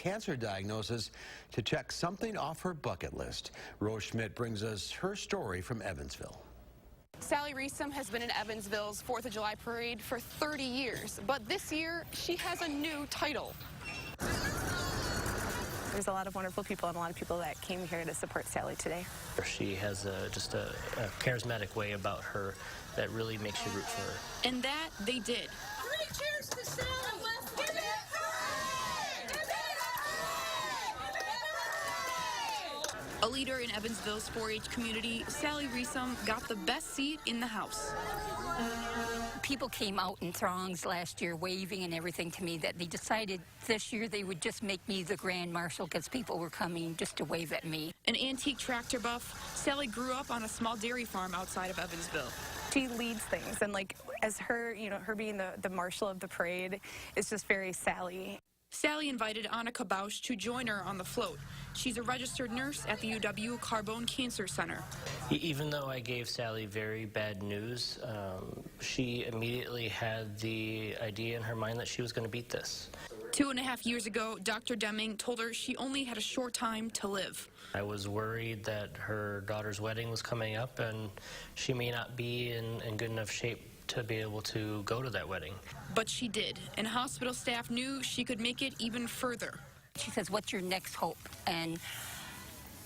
cancer diagnosis to check something off her bucket list. Rose Schmidt brings us her story from Evansville. Sally Reesum has been in Evansville's 4th of July parade for 30 years, but this year she has a new title. There's a lot of wonderful people and a lot of people that came here to support Sally today. She has just a charismatic way about her that really makes you root for her. And that they did. 3 cheers to Sally! A leader in Evansville's 4-H community, Sally Reesum got the best seat in the House. People came out in throngs last year waving and everything to me that they decided this year they would just make me the grand marshal because people were coming just to wave at me. An antique tractor buff, Sally grew up on a small dairy farm outside of Evansville. She leads things, and as her, her being the marshal of the parade is just very Sally. Sally invited Annika Bausch to join her on the float. She's a registered nurse at the UW Carbone Cancer Center. Even though I gave Sally very bad news, she immediately had the idea in her mind that she was going to beat this. 2.5 years ago, Dr. Deming told her she only had a short time to live. I was worried that her daughter's wedding was coming up and she may not be in good enough shape to be able to go to that wedding. But she did, and hospital staff knew she could make it even further. She says, "What's your next hope?" And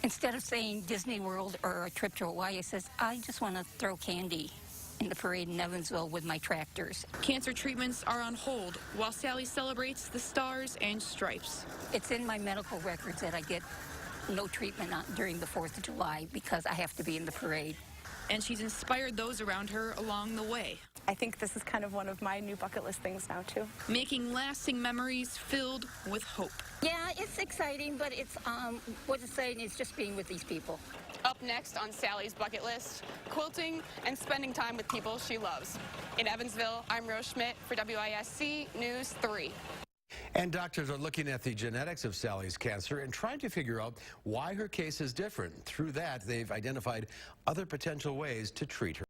instead of saying Disney World or a trip to Hawaii, I says, "I just want to throw candy in the parade in Evansville with my tractors." Cancer treatments are on hold while Sally celebrates the stars and stripes. It's in my medical records that I get no treatment during the 4th of July because I have to be in the parade. And she's inspired those around her along the way. I think this is kind of one of my new bucket list things now, too. Making lasting memories filled with hope. Yeah, it's exciting, but it's what's exciting is just being with these people. Up next on Sally's bucket list, quilting and spending time with people she loves. In Evansville, I'm Rose Schmidt for WISC News 3. And doctors are looking at the genetics of Sally's cancer and trying to figure out why her case is different. Through that, they've identified other potential ways to treat her.